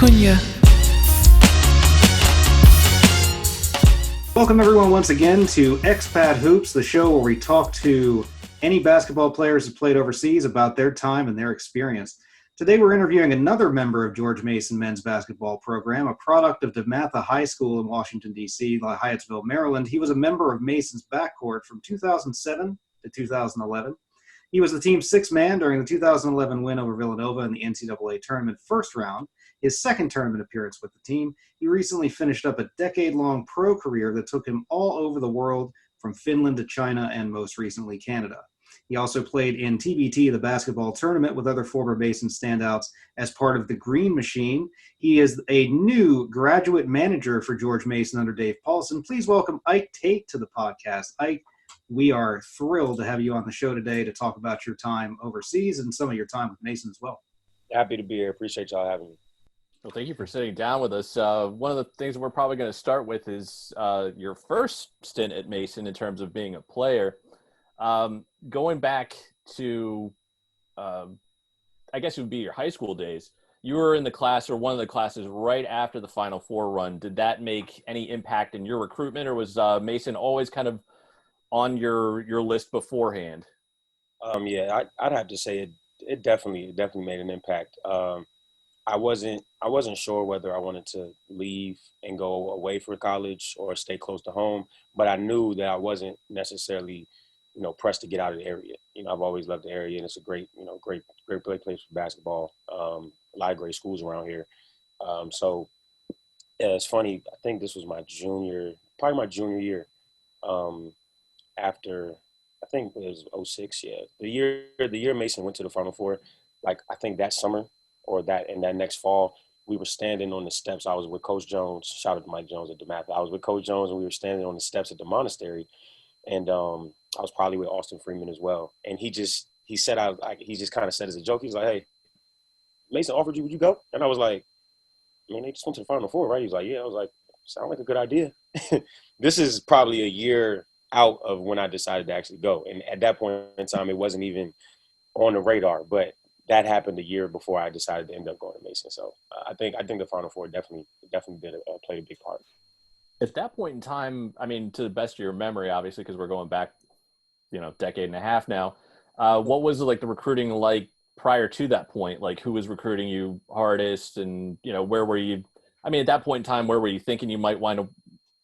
Cunha. Welcome everyone once again to Expat Hoops, the show where we talk to any basketball players who played overseas about their time and their experience. Today we're interviewing another member of George Mason men's basketball program, a product of DeMatha High School in Washington, D.C., Hyattsville, Maryland. He was a member of Mason's backcourt from 2007 to 2011. He was the team's sixth man during the 2011 win over Villanova in the NCAA tournament first round, his second tournament appearance with the team. He recently finished up a decade-long pro career that took him all over the world, from Finland to China and most recently Canada. He also played in TBT, the basketball tournament, with other former Mason standouts as part of the Green Machine. He is a new graduate manager for George Mason under Dave Paulson. Please welcome Ike Tate to the podcast. Ike, we are thrilled to have you on the show today to talk about your time overseas and some of your time with Mason as well. Happy to be here. Appreciate y'all having me. Well, thank you for sitting down with us. One of the things we're probably going to start with is your first stint at Mason in terms of being a player. Going back to, I guess it would be your high school days, you were in the class or one of the classes right after the Final Four run. Did that make any impact in your recruitment, or was Mason always kind of on your list beforehand? Yeah, I'd have to say it definitely made an impact. I wasn't sure whether I wanted to leave and go away for college or stay close to home, but I knew that I wasn't necessarily, pressed to get out of the area. I've always loved the area, and it's a great place for basketball. A lot of great schools around here. So yeah, it's funny. I think this was my junior year. After, I think it was 2006. Yeah, the year Mason went to the Final Four. Like, I think that summer or that next fall, we were standing on the steps. I was with Coach Jones. Shout out to Mike Jones at DeMatha. I was with Coach Jones, and we were standing on the steps at the monastery. And I was probably with Austin Freeman as well. And he just kind of said as a joke, he's like, "Hey, Mason offered you, would you go?" And I was like, "Man, they just went to the Final Four, right?" He's like, "Yeah." I was like, "Sound like a good idea." This is probably a year out of when I decided to actually go. And at that point in time, it wasn't even on the radar. But that happened a year before I decided to end up going to Mason. So I think the Final Four definitely played a big part. At that point in time, I mean, to the best of your memory, obviously, because we're going back, decade and a half now, what was the recruiting like prior to that point? Like, who was recruiting you hardest, and where were you? I mean, at that point in time, where were you thinking you might want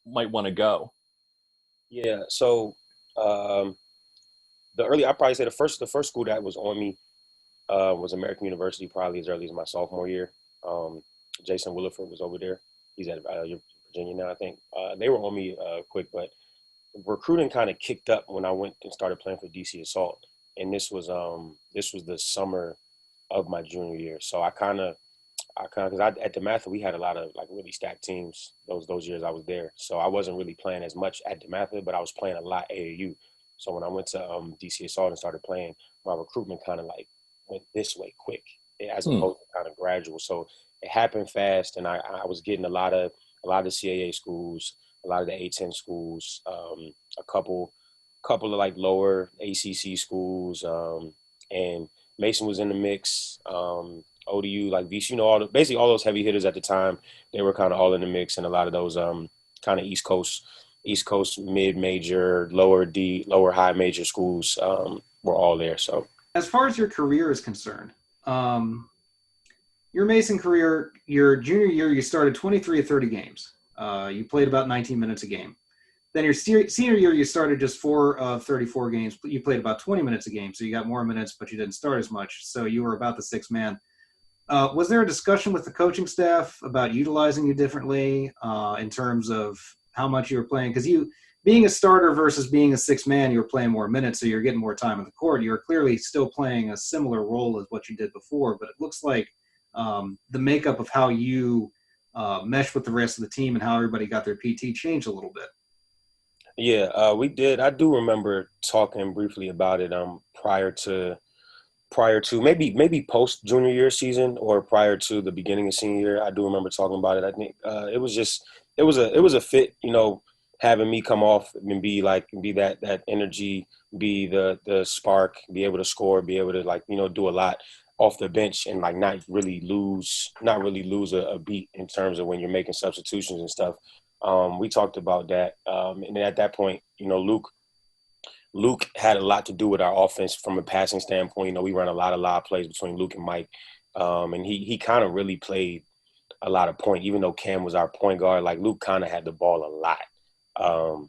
to go? Yeah, so I'd probably say the first school that was on me was American University, probably as early as my sophomore year. Jason Williford was over there. He's at Virginia now, I think. They were on me quick, but recruiting kind of kicked up when I went and started playing for DC Assault. And this was the summer of my junior year. So I because at DeMatha we had a lot of really stacked teams those years I was there. So I wasn't really playing as much at DeMatha, but I was playing a lot AAU. So when I went to DC Assault and started playing, my recruitment kind of went this way quick, as opposed to kind of gradual. So it happened fast, and I was getting a lot of CAA schools, a lot of the A10 schools, a couple of lower ACC schools, and Mason was in the mix. ODU, VC, basically all those heavy hitters at the time, they were kind of all in the mix, and a lot of those kind of East Coast mid-major, lower high major schools were all there. So as far as your career is concerned, your Mason career, your junior year, you started 23 of 30 games. You played about 19 minutes a game. Then your senior year, you started just 4 of 34 games, but you played about 20 minutes a game. So you got more minutes, but you didn't start as much. So you were about the sixth man. Was there a discussion with the coaching staff about utilizing you differently in terms of how much you were playing? Because being a starter versus being a sixth man, you were playing more minutes, so you're getting more time on the court. You were clearly still playing a similar role as what you did before, but it looks like the makeup of how you mesh with the rest of the team and how everybody got their PT changed a little bit. Yeah, we did. I do remember talking briefly about it prior to maybe post junior year season or prior to the beginning of senior year. I do remember talking about it. I think it was a fit, having me come off and be that energy, be the spark, be able to score, be able to do a lot. off the bench and like not really lose a beat in terms of when you're making substitutions and stuff. We talked about that, and then at that point, Luke had a lot to do with our offense from a passing standpoint. We run a lot of live plays between Luke and Mike, and he kind of really played a lot of point, even though Cam was our point guard. Like Luke kind of had the ball a lot.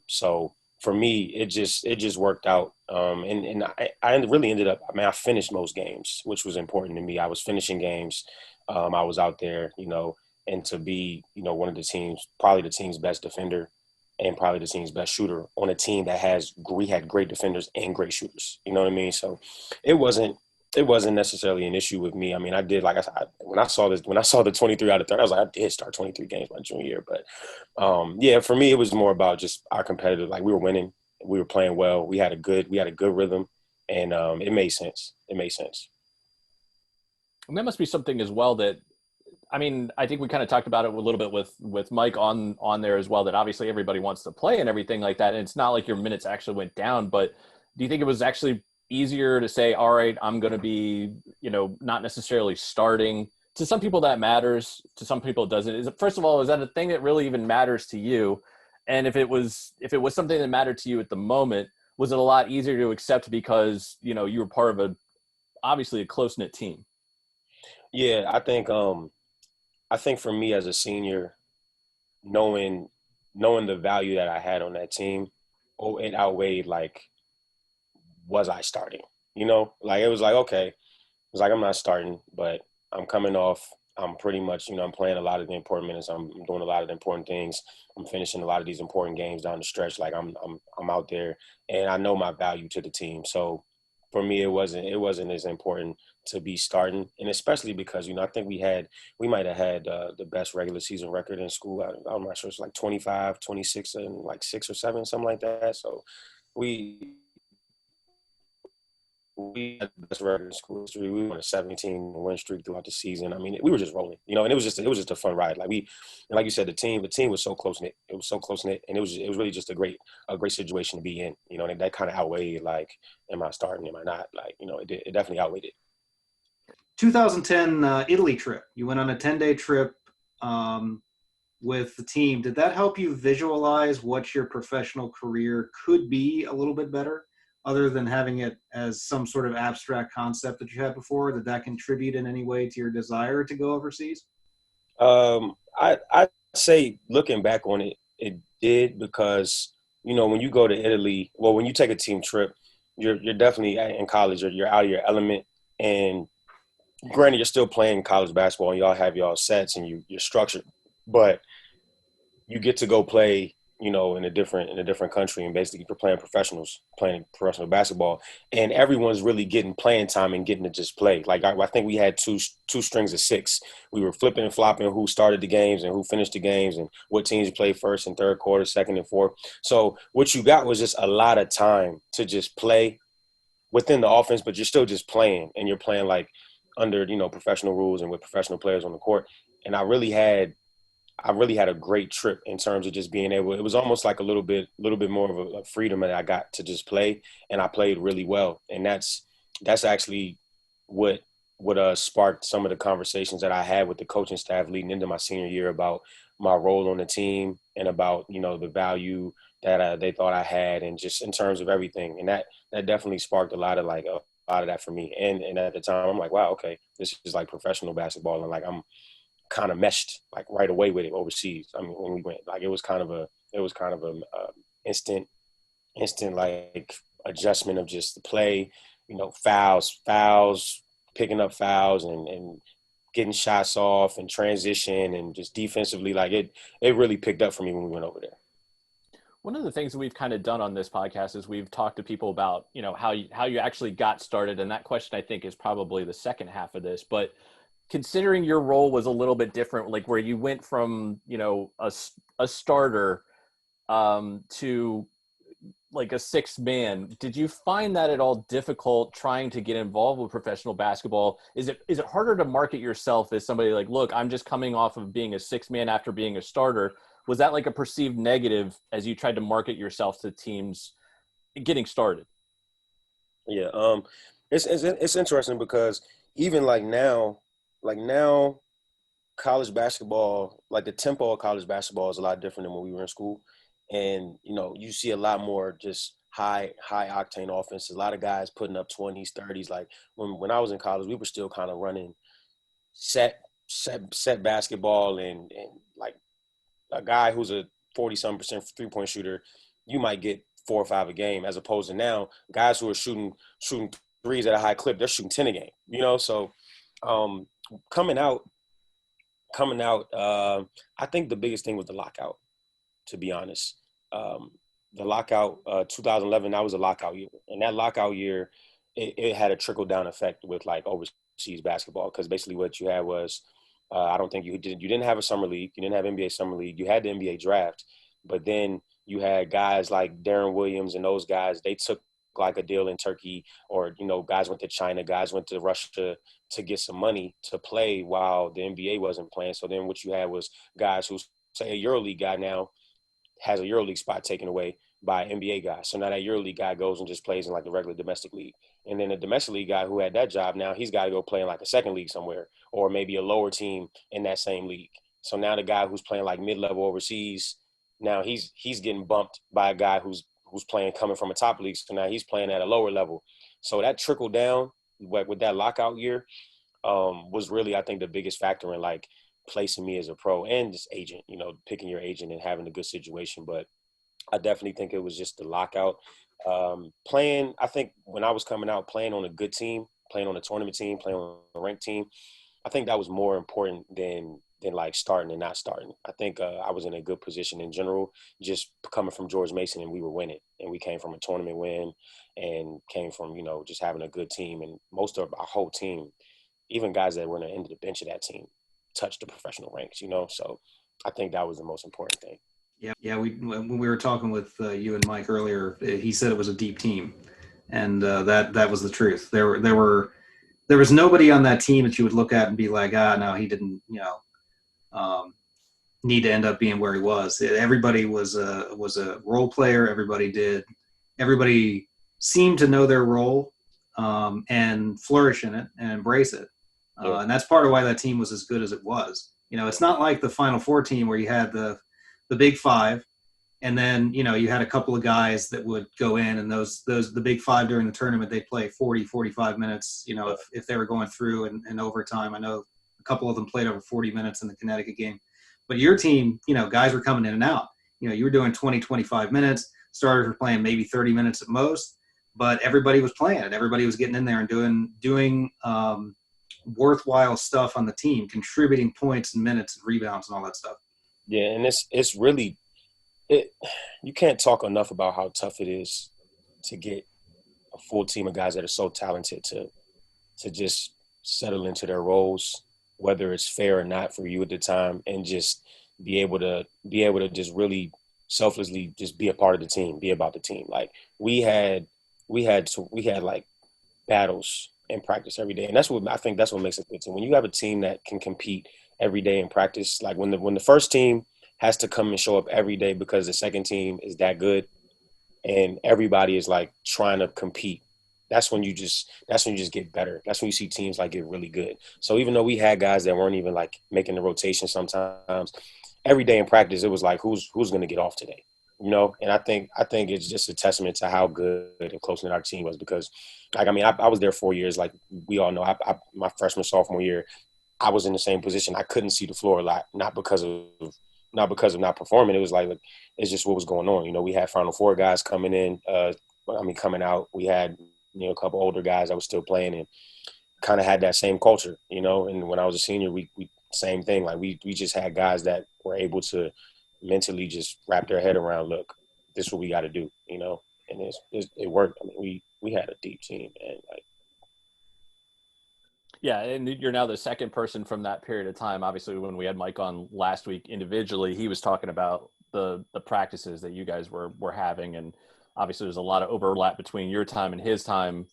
So for me, it just worked out. And I really ended up. I mean, I finished most games, which was important to me. I was finishing games. I was out there, and to be, one of the teams, probably the team's best defender, and probably the team's best shooter on a team that had great defenders and great shooters. You know what I mean? So it wasn't necessarily an issue with me. I mean, I did, like I said, when I saw the 23 out of 30, I was like, I did start 23 games my junior year. But yeah, for me, it was more about just our competitive. Like we were winning, we were playing well, we had a good rhythm, and it made sense. And that must be something as well that, I mean, I think we kind of talked about it a little bit with Mike on there as well, that obviously everybody wants to play and everything like that. And it's not like your minutes actually went down, but do you think it was actually easier to say, all right, I'm going to be, not necessarily starting? To some people that matters, to some people it doesn't. First of all, is that a thing that really even matters to you? And if it was something that mattered to you at the moment, was it a lot easier to accept because, you were part of obviously a close-knit team? Yeah, I think for me as a senior, knowing the value that I had on that team, it outweighed like, was I starting? Like it was like, okay, it was like I'm not starting, but I'm coming off. I'm pretty much, I'm playing a lot of the important minutes. I'm doing a lot of the important things. I'm finishing a lot of these important games down the stretch. Like I'm out there, and I know my value to the team. So for me, it wasn't as important to be starting, and especially because I think we might have had the best regular season record in school. I'm not sure, it's like 25, 26, and like 6 or 7, something like that. So we had the best record in school history. We won a 17 win streak throughout the season. I mean, we were just rolling, and it was just a fun ride. Like like you said, the team was so close knit. It was so close knit, and it was really just a great situation to be in. And that kind of outweighed like, am I starting? Am I not? Like, it definitely outweighed it. 2010 Italy trip. You went on a 10-day trip with the team. Did that help you visualize what your professional career could be a little bit better, other than having it as some sort of abstract concept that you had before? Did that contribute in any way to your desire to go overseas? I'd say looking back on it, it did, because, when you go to Italy, well, when you take a team trip, you're definitely in college, or you're out of your element. And granted, you're still playing college basketball and y'all have y'all sets and you're structured, but you get to go play, in a different country, and basically you're playing professional basketball, and everyone's really getting playing time and getting to just play. Like I think we had two strings of 6. We were flipping and flopping who started the games and who finished the games and what teams played first and third quarter, second and fourth. So what you got was just a lot of time to just play within the offense, but you're still just playing, and you're playing like under, professional rules and with professional players on the court. And I really had a great trip in terms of just being able. It was almost like a little bit more of a freedom that I got to just play, and I played really well. And that's actually what sparked some of the conversations that I had with the coaching staff leading into my senior year about my role on the team and about, the value that they thought I had, and just in terms of everything. And that definitely sparked a lot of that for me. And at the time, I'm like, wow, okay, this is like professional basketball, and like I'm kind of meshed like right away with it overseas. I mean, when we went, like it was kind of a instant like adjustment of just the play, fouls, picking up fouls, and getting shots off and transition, and just defensively, like it really picked up for me when we went over there. One of the things that we've kind of done on this podcast is we've talked to people about, how you actually got started. And that question, I think, is probably the second half of this. But considering your role was a little bit different, like where you went from, a starter to like a sixth man, did you find that at all difficult trying to get involved with professional basketball? Is it harder to market yourself as somebody like, look, I'm just coming off of being a sixth man after being a starter? Was that like a perceived negative as you tried to market yourself to teams getting started? Yeah, it's interesting because even like now, college basketball, like the tempo of college basketball is a lot different than when we were in school. And, you see a lot more just high octane offense. A lot of guys putting up 20s, 30s. Like when I was in college, we were still kind of running set basketball and like a guy who's a 40-some% 3-point shooter, you might get 4 or 5 a game, as opposed to now guys who are shooting threes at a high clip, they're shooting 10 a game. So um, coming out, I think the biggest thing was the lockout, to be honest. The lockout, 2011, that was a lockout year. And that lockout year, it had a trickle-down effect with, like, overseas basketball, because basically what you had was, I don't think you didn't have a summer league. You didn't have NBA summer league. You had the NBA draft. But then you had guys like Darren Williams and those guys, they took like a deal in Turkey, or, guys went to China, guys went to Russia to get some money to play while the NBA wasn't playing. So then what you had was guys who, say, a EuroLeague guy now has a EuroLeague spot taken away by an NBA guy. So now that EuroLeague guy goes and just plays in like the regular domestic league. And then the domestic league guy who had that job, now he's got to go play in like a second league somewhere, or maybe a lower team in that same league. So now the guy who's playing like mid-level overseas, now he's getting bumped by a guy who's playing coming from a top league. So now he's playing at a lower level. So that trickled down with that lockout year was really, I think, the biggest factor in like placing me as a pro and just agent, picking your agent and having a good situation. But I definitely think it was just the lockout. Playing, I think when I was coming out, playing on a good team, playing on a tournament team, playing on a ranked team, I think that was more important than like starting and not starting. I think I was in a good position in general, just coming from George Mason, and we were winning. And we came from a tournament win and came from, just having a good team. And most of our whole team, even guys that were on the end of the bench of that team, touched the professional ranks, So I think that was the most important thing. Yeah. When we were talking with you and Mike earlier, he said it was a deep team, and that was the truth. There was nobody on that team that you would look at and be like, no, he didn't, need to end up being where he was. Everybody was a role player. Everybody seemed to know their role and flourish in it and embrace it. And that's part of why that team was as good as it was. It's not like the Final Four team where you had the Big Five, and then you had a couple of guys that would go in, and the Big Five during the tournament, they play 40, 45 minutes. If they were going through in overtime. I know a couple of them played over 40 minutes in the Connecticut game. But your team, guys were coming in and out. You were doing 20, 25 minutes. Starters were playing maybe 30 minutes at most, but everybody was playing it. Everybody was getting in there and doing worthwhile stuff on the team, contributing points and minutes and rebounds and all that stuff. Yeah, and it's really you can't talk enough about how tough it is to get a full team of guys that are so talented to just settle into their roles, whether it's fair or not for you at the time, and just be able to just really selflessly just be a part of the team, be about the team. Like we had like battles in practice every day, and I think that's what makes it good team. When you have a team that can compete every day in practice, like when the first team has to come and show up every day because the second team is that good, and everybody is like trying to compete. That's when you just get better. That's when you see teams like get really good. So even though we had guys that weren't even like making the rotation sometimes, every day in practice it was like who's going to get off today, And I think it's just a testament to how good and close knit our team was, because like I was there 4 years. Like we all know, my freshman sophomore year, I was in the same position. I couldn't see the floor a lot, not because of not performing. It was like it's just what was going on. We had Final Four guys coming in, coming out. We had a couple older guys that were still playing and kind of had that same culture, And when I was a senior, we same thing. Like we just had guys that were able to mentally just wrap their head around, look, this is what we got to do, And it worked. We had a deep team, and like. Yeah, and you're now the second person from that period of time. Obviously, when we had Mike on last week individually, he was talking about the practices that you guys were having, and obviously there's a lot of overlap between your time and his time,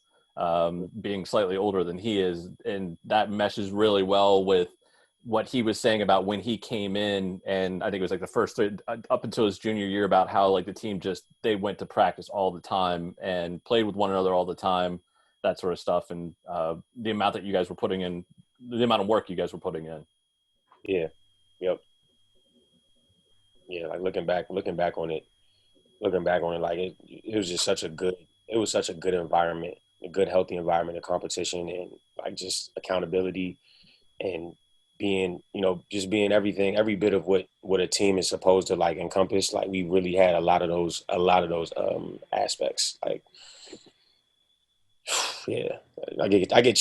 being slightly older than he is, and that meshes really well with what he was saying about when he came in. And I think it was like the first up until his junior year, about how like the team they went to practice all the time and played with one another all the time. that sort of stuff, and the amount that you guys were putting in, the amount of work you guys were putting in. Yeah. Yep. Yeah. Like looking back on it, like it was just such a good environment, a good, healthy environment of competition and like just accountability and being, just being everything, every bit of what a team is supposed to like encompass. Like we really had a lot of those aspects. Like, yeah, I get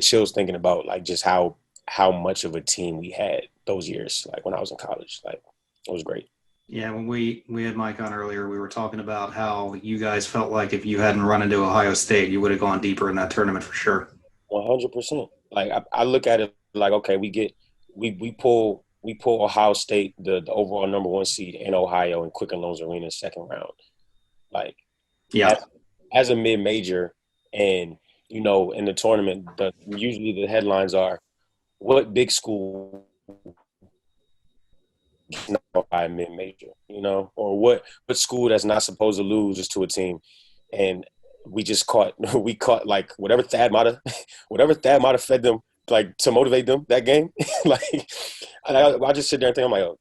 chills thinking about like just how much of a team we had those years. Like when I was in college, like it was great. Yeah, when we had Mike on earlier, we were talking about how you guys felt like if you hadn't run into Ohio State, you would have gone deeper in that tournament for sure. 100%. Like I look at it like, okay, we pull Ohio State, the overall number 1 seed in Ohio in Quicken Loans Arena second round. Like, yeah, as a mid major, and in the tournament, usually the headlines are, what big school is not by a mid major, or what school that's not supposed to lose is to a team, and we caught like whatever Thad might have fed them, like to motivate them that game. Like I just sit there and think, I'm like, oh,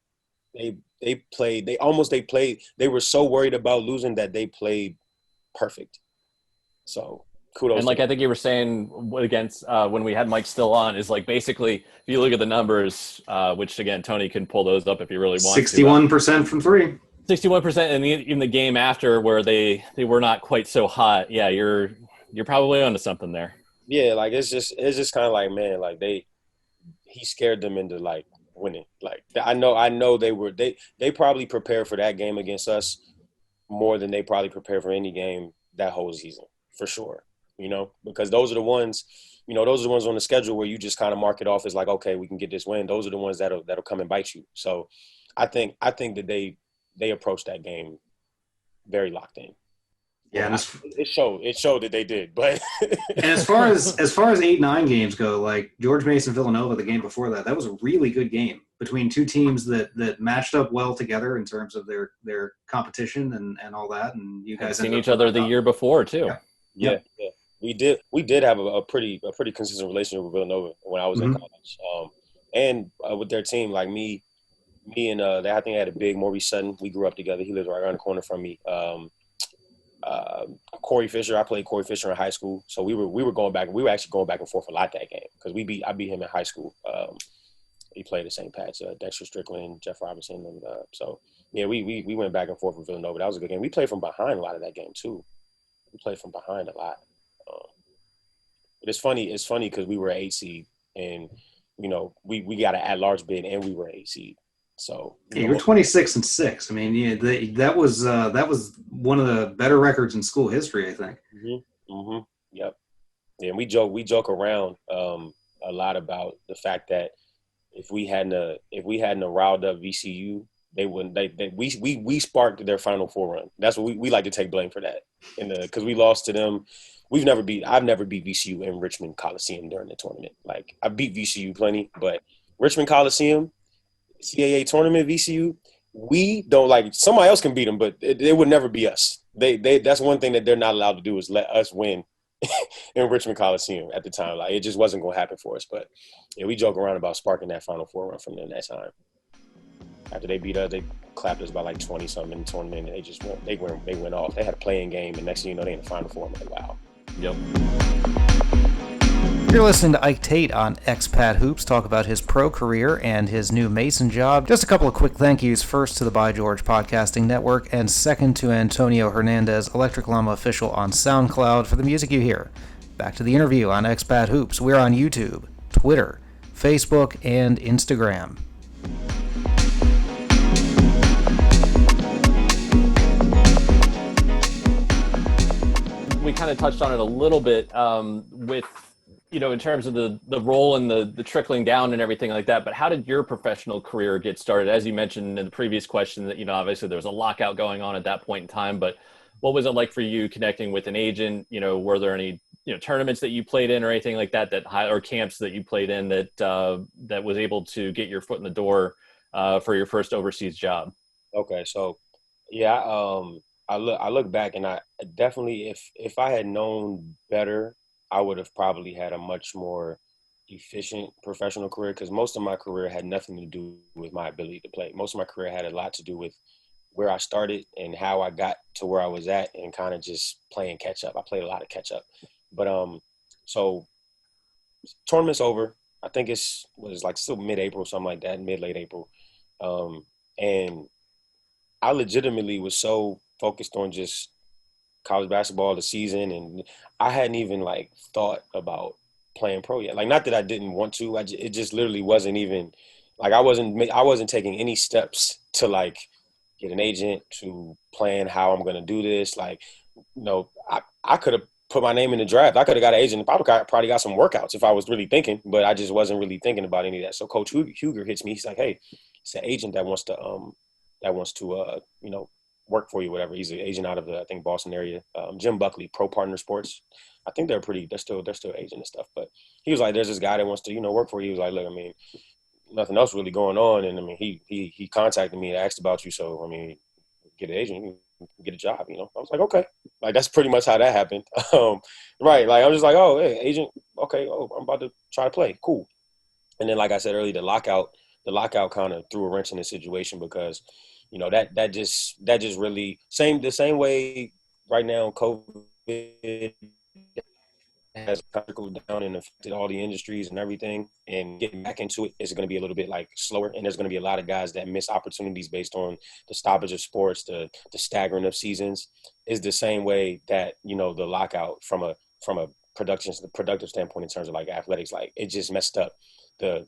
they were so worried about losing that they played perfect. So kudos. And like I think you were saying against when we had Mike still on, is like basically if you look at the numbers, which again Tony can pull those up if you really want. 61% from three. 61%, and in the game after where they were not quite so hot. Yeah, you're probably onto something there. Yeah, like it's just kind of like, man, like he scared them into like winning. Like I know they probably prepared for that game against us more than they probably prepared for any game that whole season, for sure. Because those are the ones on the schedule where you just kind of mark it off as like, okay, we can get this win. Those are the ones that'll come and bite you. So I think that they approached that game very locked in. Yeah, and it showed that they did. But and as far as 8-9 games go, like George Mason Villanova, the game before that was a really good game between two teams that matched up well together in terms of their competition and all that. And you guys seen each other the year before too. Yeah. We did have a pretty consistent relationship with Villanova when I was in college, and with their team. Like me and I think they had a big Maurice Sutton. We grew up together. He lives right around the corner from me. Corey Fisher. I played Corey Fisher in high school, so we were going back. We were actually going back and forth a lot that game because I beat him in high school. He played at St. Pat's, Dexter Strickland, Jeff Robinson, and so yeah, we went back and forth with Villanova. That was a good game. We played from behind a lot of that game too. We played from behind a lot. But it's funny because we were an 8 seed, and we got an at-large bid, and we were an 8 seed. So you were 26-6. I mean, yeah, that was one of the better records in school history, I think. Yep. Yeah, and we joke around a lot about the fact that if we hadn't riled up VCU, they wouldn't. We sparked their Final Four run. That's what we like to take blame for that, because we lost to them. I've never beat VCU in Richmond Coliseum during the tournament. Like I beat VCU plenty, but Richmond Coliseum, CAA tournament, VCU, we don't like. Somebody else can beat them, but it would never be us. They that's one thing that they're not allowed to do is let us win in Richmond Coliseum at the time. Like it just wasn't going to happen for us. But yeah, we joke around about sparking that Final Four run from them that time. After they beat us, they clapped us by like 20-something in the tournament, and they went off. They had a playing game, and next thing you know, they in the Final Four. I'm like, wow. Yep. You're listening to Ike Tate on Expat Hoops talk about his pro career and his new Mason job. Just a couple of quick thank yous. First to the By George Podcasting Network, and second to Antonio Hernandez, Electric Llama Official on SoundCloud for the music you hear. Back to the interview on Expat Hoops. We're on YouTube, Twitter, Facebook, and Instagram. We kind of touched on it a little bit with, in terms of the role and the trickling down and everything like that. But how did your professional career get started? As you mentioned in the previous question that, obviously there was a lockout going on at that point in time, but what was it like for you connecting with an agent? Were there any, tournaments that you played in or anything like that, or camps that you played in that was able to get your foot in the door for your first overseas job? Okay. So yeah, I look back, and I definitely, if I had known better, I would have probably had a much more efficient professional career, because most of my career had nothing to do with my ability to play. Most of my career had a lot to do with where I started and how I got to where I was at, and kind of just playing catch up. I played a lot of catch up. But so tournament's over. I think was like still mid-April, something like that, late April. And I legitimately was so focused on just college basketball, the season, and I hadn't even like thought about playing pro yet. Like, not that I didn't want to, it just literally wasn't even like I wasn't taking any steps to like get an agent, to plan how I'm gonna do this. Like, I could have put my name in the draft. I could have got an agent and probably got some workouts if I was really thinking, but I just wasn't really thinking about any of that. So Coach Huger hits me. He's like, "Hey, it's an agent that wants to work for you, whatever." He's an agent out of the, I think, Boston area. Jim Buckley, Pro Partner Sports. I think they're still agent and stuff. But he was like, "There's this guy that wants to, work for you." He was like, "Look, I mean, nothing else really going on." And I mean, he contacted me and asked about you. So, I mean, get an agent, you can get a job, I was like, okay. Like, that's pretty much how that happened. Right. Like, I was just like, oh, hey, agent. Okay. Oh, I'm about to try to play. Cool. And then, like I said earlier, the lockout kind of threw a wrench in the situation, because, that just really the same way right now COVID has trickled down and affected all the industries and everything, and getting back into it is going to be a little bit like slower. And there's going to be a lot of guys that miss opportunities based on the stoppage of sports, the staggering of seasons. Is the same way that, the lockout from a productive standpoint in terms of like athletics, like it just messed up the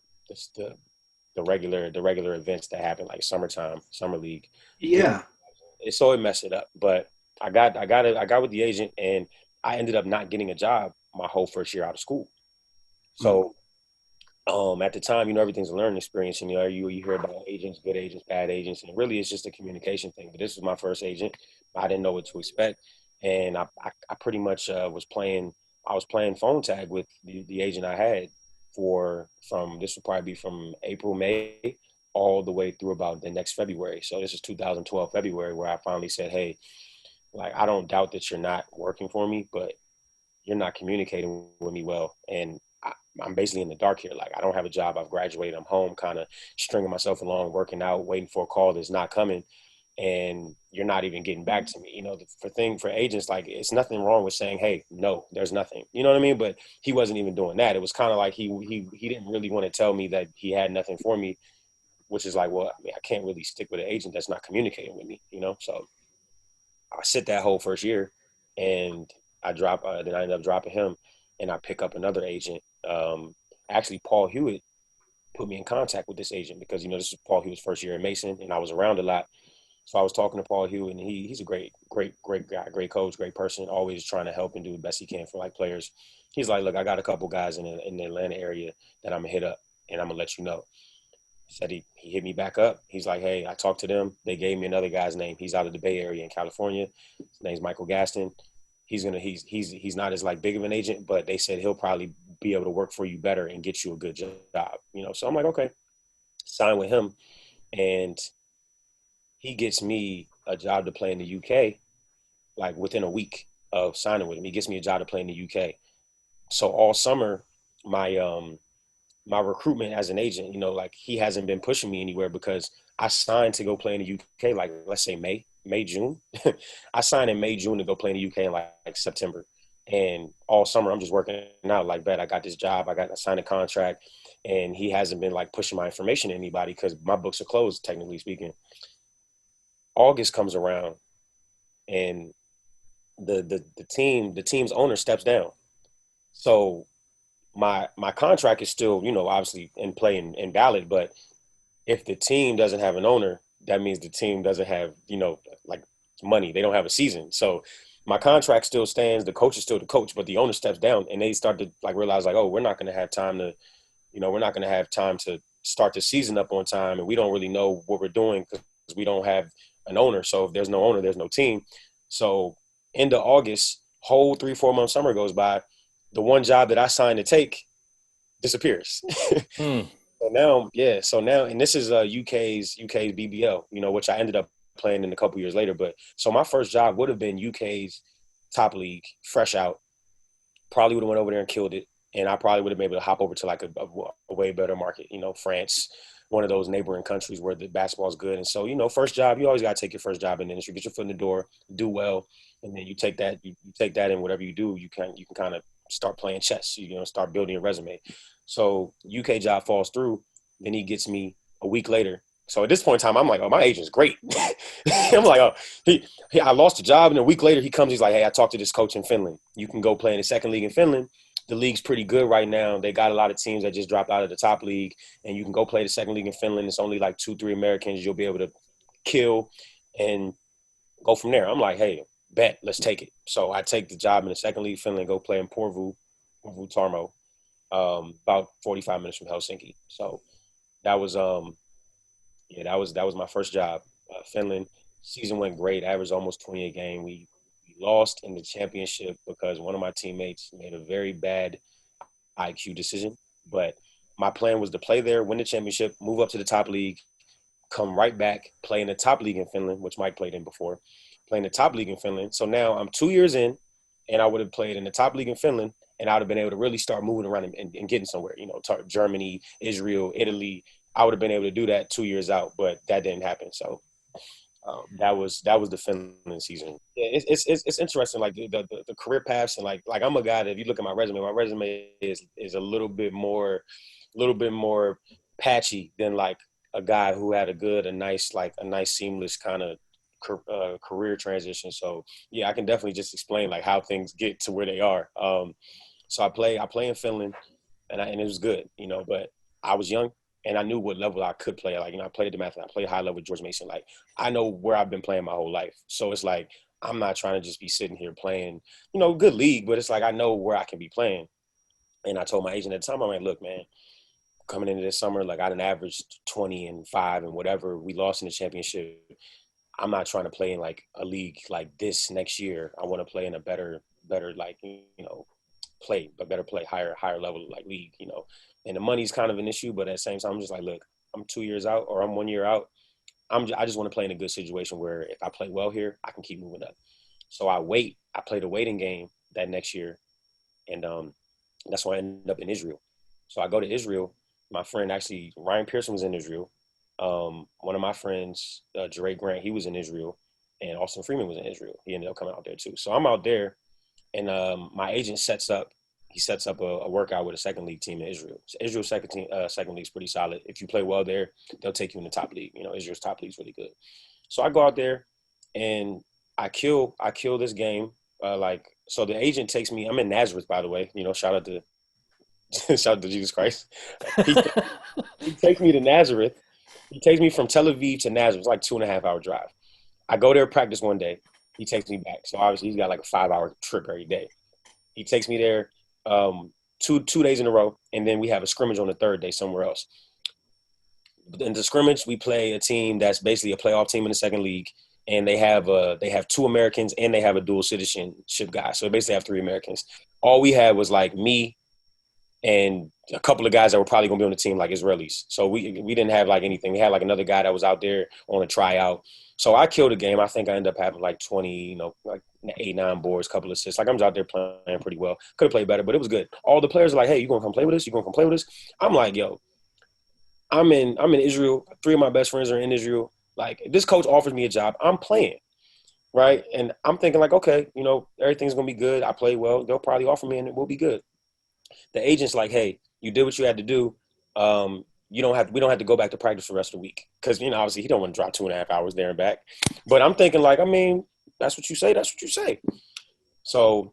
regular events that happen, like summertime, summer league. Yeah. So it messed it up. But I got with the agent, and I ended up not getting a job my whole first year out of school. So at the time, everything's a learning experience, and you hear about agents, good agents, bad agents, and really it's just a communication thing. But this was my first agent. I didn't know what to expect, and I pretty much was playing phone tag with the agent I had this would probably be from April, May, all the way through about the next February. So this is 2012 February, where I finally said, "Hey, like, I don't doubt that you're not working for me, but you're not communicating with me well. And I'm basically in the dark here. Like, I don't have a job. I've graduated. I'm home, kind of stringing myself along, working out, waiting for a call that's not coming. And you're not even getting back to me." For agents, like, it's nothing wrong with saying, "Hey, no, there's nothing." You know what I mean? But he wasn't even doing that. It was kind of like he didn't really want to tell me that he had nothing for me, which is like, well, I mean, I can't really stick with an agent that's not communicating with me, So I sit that whole first year, and then I ended up dropping him, and I pick up another agent. Actually, Paul Hewitt put me in contact with this agent, because, this is Paul Hewitt's first year at Mason, and I was around a lot. So I was talking to Paul Hewitt, and he's a great guy, great coach, great person, always trying to help and do the best he can for like players. He's like, "Look, I got a couple guys in the Atlanta area that I'm gonna hit up, and I'm gonna let you know." Said he hit me back up. He's like, "Hey, I talked to them. They gave me another guy's name. He's out of the Bay Area in California. His name's Michael Gaston. He's not as like big of an agent, but they said he'll probably be able to work for you better and get you a good job." So I'm like, okay, sign with him, and he gets me a job to play in the UK, like within a week of signing with him. He gets me a job to play in the UK. So all summer, my recruitment as an agent, like, he hasn't been pushing me anywhere, because I signed to go play in the UK, like, let's say May, June. I signed in May, June to go play in the UK in like September. And all summer I'm just working out, like, bet I got this job. I signed a contract, and he hasn't been like pushing my information to anybody, because my books are closed, technically speaking. August comes around, and the team's owner steps down. So my contract is still, obviously in play and valid, but if the team doesn't have an owner, that means the team doesn't have, like, money. They don't have a season. So my contract still stands. The coach is still the coach, but the owner steps down, and they start to like realize, like, oh, we're not going to have time to start the season up on time, and we don't really know what we're doing because we don't have an owner. So if there's no owner, there's no team. So end of August, whole 3-4 month summer goes by. The one job that I signed to take disappears. So now, and this is UK's BBL, which I ended up playing in a couple years later. But so my first job would have been UK's top league, fresh out, probably would have went over there and killed it. And I probably would have been able to hop over to like a way better market, France, one of those neighboring countries where the basketball is good. And so, first job, you always got to take your first job in the industry, get your foot in the door, do well. And then you take that, and whatever you do, you can kind of start playing chess, start building your resume. So UK job falls through. Then he gets me a week later. So at this point in time, I'm like, oh, my agent's great. I'm like, oh, I lost the job. And a week later he comes, he's like, hey, I talked to this coach in Finland. You can go play in the second league in Finland. The league's pretty good right now. They got a lot of teams that just dropped out of the top league, and you can go play the second league in Finland. It's only like 2-3 Americans you'll be able to kill and go from there. I'm like, hey, bet, let's take it. So I take the job in the second league Finland, go play in Porvoo Tarmo, about 45 minutes from Helsinki. So that was that was my first job. Finland season went great. Averaged almost 20 a game. We lost in the championship because one of my teammates made a very bad IQ decision. But my plan was to play there, win the championship, move up to the top league, come right back, play in the top league in Finland, which Mike played in before, play in the top league in Finland. So now I'm 2 years in, and I would have played in the top league in Finland, and I would have been able to really start moving around and getting somewhere, Germany, Israel, Italy. I would have been able to do that 2 years out, but that didn't happen. So that was the Finland season. Yeah, it's interesting, like the career paths, and like I'm a guy that if you look at my resume is a little bit more patchy than like a guy who had a nice seamless kind of career transition. So yeah, I can definitely just explain like how things get to where they are. So I play in Finland, and it was good, but I was young. And I knew what level I could play. Like, I played at the I played high level with George Mason. Like, I know where I've been playing my whole life. So it's like, I'm not trying to just be sitting here playing, good league, but it's like, I know where I can be playing. And I told my agent at the time, I'm like, look, man, coming into this summer, like I done averaged 20 and 5 and whatever. We lost in the championship. I'm not trying to play in like a league like this next year. I want to play in a better, like, higher level like league, And the money's kind of an issue, but at the same time, I'm just like, look, I'm 2 years out or I'm 1 year out. I just want to play in a good situation where if I play well here, I can keep moving up. So I played a waiting game that next year, and that's why I ended up in Israel. So I go to Israel. My friend, actually, Ryan Pearson was in Israel. One of my friends, Jeray Grant, he was in Israel, and Austin Freeman was in Israel. He ended up coming out there too. So I'm out there, and my agent sets up a workout with a second league team in Israel. So Israel's second league is pretty solid. If you play well there, they'll take you in the top league. Israel's top league is really good. So I go out there and I kill this game. So the agent takes me. I'm in Nazareth, by the way. Shout out to Jesus Christ. He takes me to Nazareth. He takes me from Tel Aviv to Nazareth. It's like 2.5 hour drive. I go there practice one day. He takes me back. So obviously he's got like a 5-hour trip every day. He takes me there. 2 days in a row, and then we have a scrimmage on the third day somewhere else. In the scrimmage, we play a team that's basically a playoff team in the second league, and they have 2 Americans and they have a dual citizenship guy. So they basically have 3 Americans. All we had was like me and a couple of guys that were probably gonna be on the team, like Israelis. So we didn't have like anything. We had like another guy that was out there on a tryout. So I killed a game. I think I ended up having like 20, like 8-9 boards, couple of assists. Like I'm just out there playing pretty well. Could have played better, but it was good. All the players are like, hey, you gonna come play with us? You gonna come play with us? I'm like, yo, I'm in Israel. 3 of my best friends are in Israel. Like if this coach offers me a job, I'm playing. Right. And I'm thinking like, okay, everything's gonna be good. I play well. They'll probably offer me and it will be good. The agent's like, hey, you did what you had to do. We don't have to go back to practice for the rest of the week. Because, obviously he don't want to drive 2.5 hours there and back. But I'm thinking like, that's what you say. That's what you say. So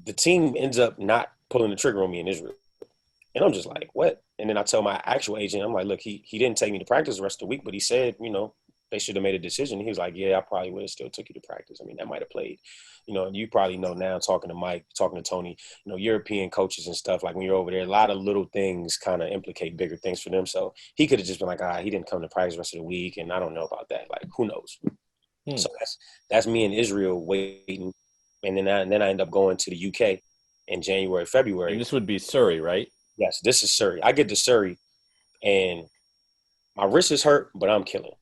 the team ends up not pulling the trigger on me in Israel. And I'm just like, what? And then I tell my actual agent, I'm like, look, he didn't take me to practice the rest of the week, but he said, they should have made a decision. He was like, yeah, I probably would have still took you to practice. That might have played. And you probably know now, talking to Mike, talking to Tony, European coaches and stuff, like when you're over there, a lot of little things kind of implicate bigger things for them. So he could have just been like, he didn't come to practice the rest of the week, and I don't know about that. Like, who knows? So that's me in Israel waiting. And then I end up going to the UK in January, February. And this would be Surrey, right? Yes, this is Surrey. I get to Surrey, and my wrist is hurt, but I'm killing.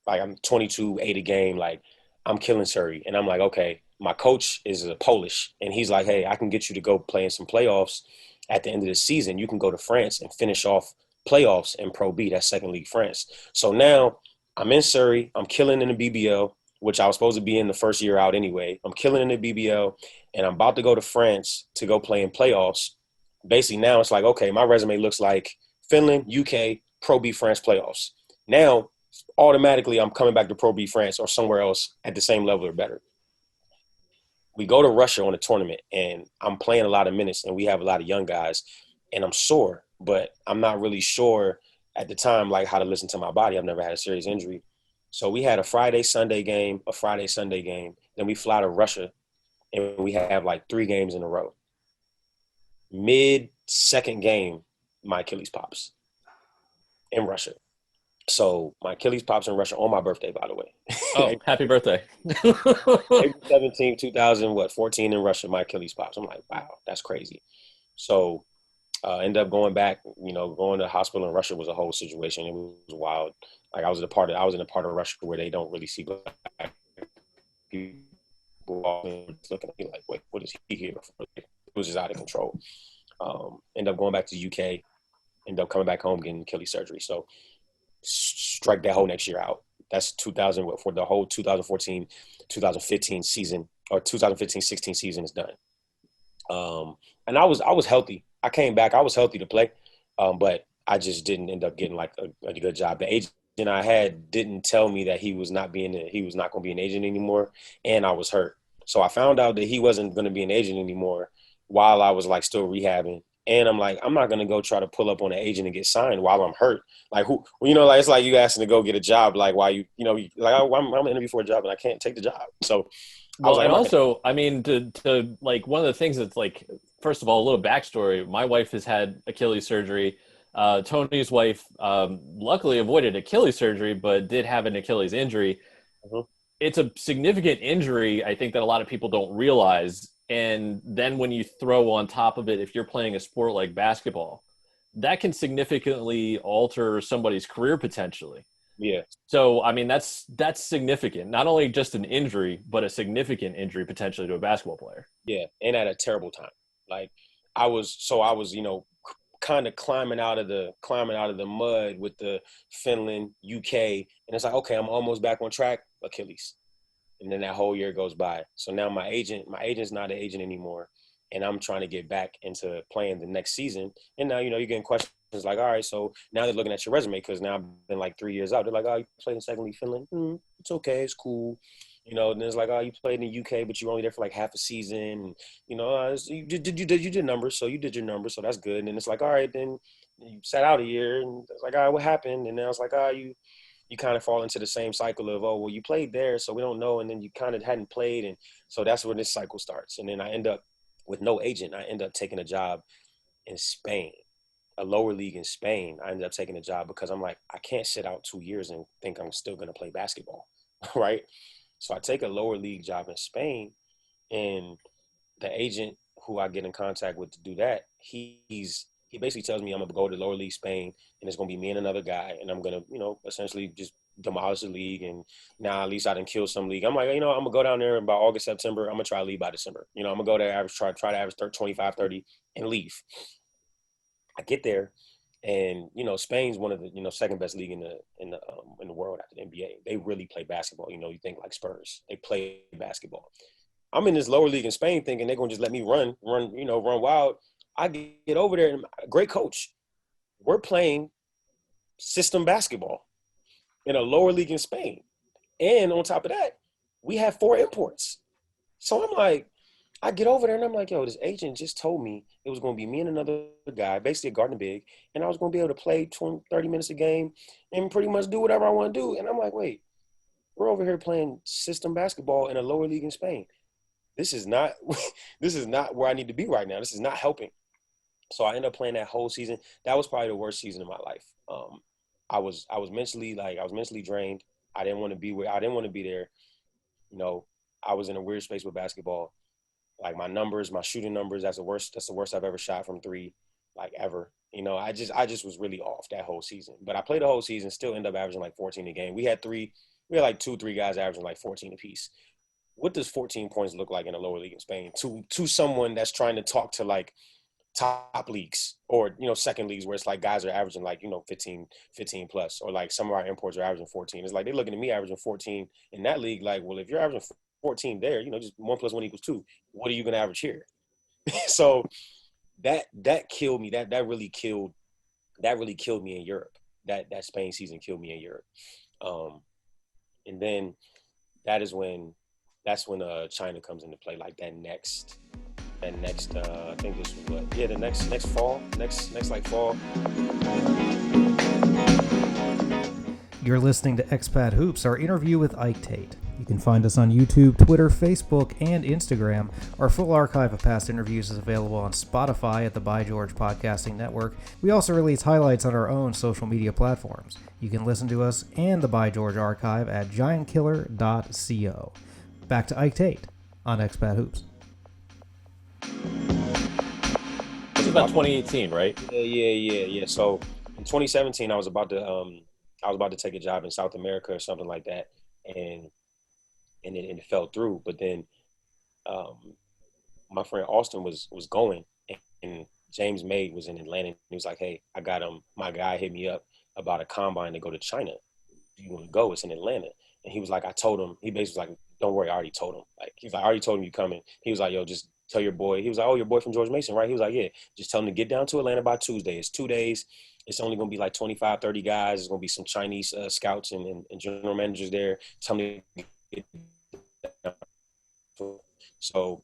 Like I'm 22, 8 a game. Like I'm killing Surrey. And I'm like, okay, my coach is a Polish, and he's like, hey, I can get you to go play in some playoffs at the end of the season. You can go to France and finish off playoffs in Pro B, that's second league France. So now I'm in Surrey. I'm killing in the BBL, which I was supposed to be in the first year out anyway. I'm killing in the BBL, and I'm about to go to France to go play in playoffs. Basically now it's like, okay, my resume looks like Finland, UK, Pro B France playoffs. Now, automatically I'm coming back to Pro B France or somewhere else at the same level or better. We go to Russia on a tournament, and I'm playing a lot of minutes, and we have a lot of young guys, and I'm sore, but I'm not really sure at the time, like, how to listen to my body. I've never had a serious injury. So we had a Friday, Sunday game, Then we fly to Russia, and we have like 3 games in a row. Mid-second game, my Achilles pops in Russia. So my Achilles pops in Russia on my birthday, by the way. Oh, happy birthday. April 17, 2014 in Russia, my Achilles pops. I'm like, wow, that's crazy. So end up going back, going to the hospital in Russia was a whole situation. It was wild. Like I was in a part of Russia where they don't really see black people looking at me like, wait, what is he here for? It was just out of control. End up going back to the UK, end up coming back home, getting Achilles surgery. So strike that whole next year out. That's 2000 for the whole 2014, 2015 season, or 2015-16 season is done. And I was healthy. I came back. I was healthy to play, but I just didn't end up getting like a good job. The agent I had didn't tell me that he was not going to be an agent anymore, and I was hurt. So I found out that he wasn't going to be an agent anymore while I was like still rehabbing. And I'm like, I'm not going to go try to pull up on an agent and get signed while I'm hurt. Like, it's like you asking to go get a job, like, while I'm interviewing for a job and I can't take the job. So well, like, and also, I mean, to like, one of the things that's like, first of all, a little backstory. My wife has had Achilles surgery. Tony's wife luckily avoided Achilles surgery, but did have an Achilles injury. Mm-hmm. It's a significant injury, I think, that a lot of people don't realize. And then when you throw on top of it, if you're playing a sport like basketball, that can significantly alter somebody's career potentially. Yeah. So, I mean, that's significant. Not only just an injury, but a significant injury potentially to a basketball player. Yeah, and at a terrible time. Like I was, kind of climbing out of the mud with the Finland, UK, and it's like, okay, I'm almost back on track. Achilles. And then that whole year goes by. So now my agent's not an agent anymore. And I'm trying to get back into playing the next season. And now, you're getting questions like, all right, so now they're looking at your resume because now I've been like 3 years out. They're like, oh, you played in second league Finland? It's okay. It's cool. And it's like, oh, you played in the UK, but you were only there for like half a season. You did numbers. So you did your numbers. So that's good. And then it's like, all right, then you sat out a year. And it's like, all right, what happened? And then I was like, oh, you kind of fall into the same cycle of, oh, well, you played there, so we don't know. And then you kind of hadn't played. And so that's when this cycle starts. And then I end up with no agent. I end up taking a job in Spain, a lower league in Spain. I ended up taking a job because I'm like, I can't sit out 2 years and think I'm still going to play basketball, right? So I take a lower league job in Spain, and the agent who I get in contact with to do that, he basically tells me I'm going to go to lower league Spain, and it's going to be me and another guy, and I'm going to, essentially just demolish the league. And now at least I didn't kill some league. I'm like, I'm going to go down there by August, September. I'm going to try to leave by December. I'm going to go there, try to average 25, 30 and leave. I get there, and, Spain's one of the, second best league in the world after the NBA. They really play basketball. You think like Spurs, they play basketball. I'm in this lower league in Spain thinking they're going to just let me run wild. I get over there, and great coach. We're playing system basketball in a lower league in Spain. And on top of that, we have 4 imports. So I'm like, I get over there, and I'm like, yo, this agent just told me it was going to be me and another guy, basically a guard and big, and I was going to be able to play 20, 30 minutes a game and pretty much do whatever I want to do. And I'm like, wait, we're over here playing system basketball in a lower league in Spain. This is not where I need to be right now. This is not helping. So I ended up playing that whole season. That was probably the worst season of my life. I was mentally drained. I didn't want to be there. I was in a weird space with basketball. Like my shooting numbers, that's the worst I've ever shot from 3, like ever. I just was really off that whole season. But I played the whole season, still ended up averaging like 14 a game. We had 2, 3 guys averaging like 14 apiece. what does 14 points look like in a lower league in Spain to someone that's trying to talk to like top leagues or, second leagues where it's like guys are averaging like, 15 plus, or like some of our imports are averaging 14. It's like they're looking at me averaging 14 in that league. Like, well, if you're averaging 14 there, just 1 + 1 = 2. What are you going to average here? So that killed me. That really killed me in Europe. That Spain season killed me in Europe. And then that's when China comes into play. Like that next I think this was the next fall. You're listening to Expat Hoops, our interview with Ike Tate. You can find us on YouTube, Twitter, Facebook, and Instagram. Our full archive of past interviews is available on Spotify at the By George Podcasting Network. We also release highlights on our own social media platforms. You can listen to us and the By George archive at giantkiller.co. Back to Ike Tate on Expat Hoops. This is about 2018, right? Yeah. So in 2017, I was about to take a job in South America or something like that, and it fell through. But then my friend Austin was going, and James Maid was in Atlanta. He was like, "Hey, I got my guy hit me up about a combine to go to China. Do you want to go? It's in Atlanta." And he was like, I told him. He basically was like, "Don't worry, I already told him." Like, he's like, "I already told him you coming." He was like, "Yo, just tell your boy." He was like, "Oh, your boy from George Mason, right?" He was like, "Yeah, just tell him to get down to Atlanta by Tuesday. It's 2 days. It's only going to be like 25, 30 guys. There's going to be some Chinese scouts and general managers there. Tell me to get down." So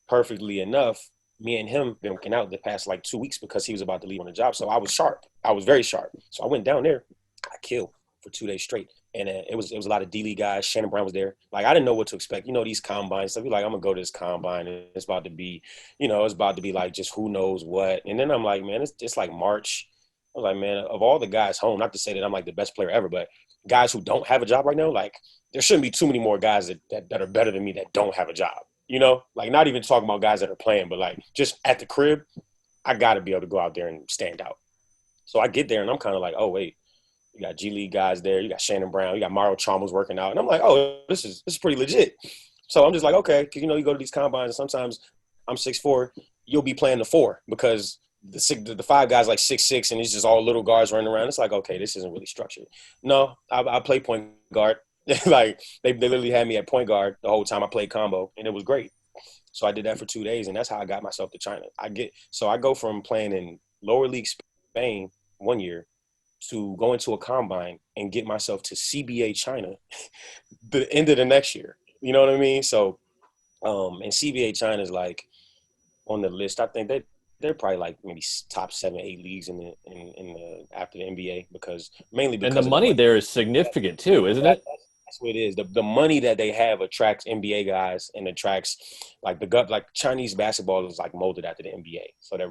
perfectly enough, me and him been working out the past like 2 weeks because he was about to leave on the job. So I was sharp. I was very sharp. So I went down there. I killed for 2 days straight. And it was a lot of D-League guys. Shannon Brown was there. Like, I didn't know what to expect. These combines. So we like, I'm going to go to this combine. And it's about to be, like just who knows what. And then I'm like, man, it's like March. I was like, man, of all the guys home, not to say that I'm like the best player ever, but guys who don't have a job right now, like there shouldn't be too many more guys that are better than me that don't have a job. Like not even talking about guys that are playing, but like just at the crib, I got to be able to go out there and stand out. So I get there and I'm kind of like, oh, wait. You got G League guys there. You got Shannon Brown. You got Mario Chalmers working out. And I'm like, oh, this is pretty legit. So I'm just like, okay, because, you go to these combines and sometimes I'm 6'4", you'll be playing the 4 because the 5 guys like 6'6", and it's just all little guards running around. It's like, okay, this isn't really structured. No, I play point guard. Like they literally had me at point guard the whole time I played combo, and it was great. So I did that for 2 days, and that's how I got myself to China. I go from playing in lower league Spain 1 year to go into a combine and get myself to CBA China the end of the next year. You know what I mean? So, and CBA China is like on the list. I think they're probably like maybe top 7, 8 leagues in the after the NBA because and the money there is significant too, isn't it? That's what it is. The money that they have attracts NBA guys and attracts like Chinese basketball is like molded after the NBA. So they're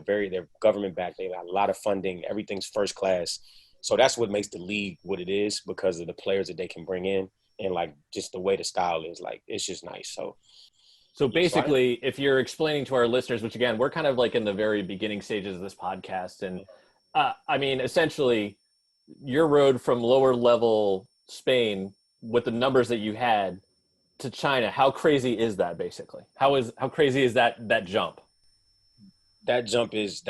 government backed. They got a lot of funding. Everything's first class. So that's what makes the league what it is because of the players that they can bring in and like just the way the style is. Like it's just nice. So basically, if you're explaining to our listeners, which again, we're kind of like in the very beginning stages of this podcast. And I mean, essentially your road from lower level Spain with the numbers that you had to China, how crazy is that basically? How crazy is that jump? That jump is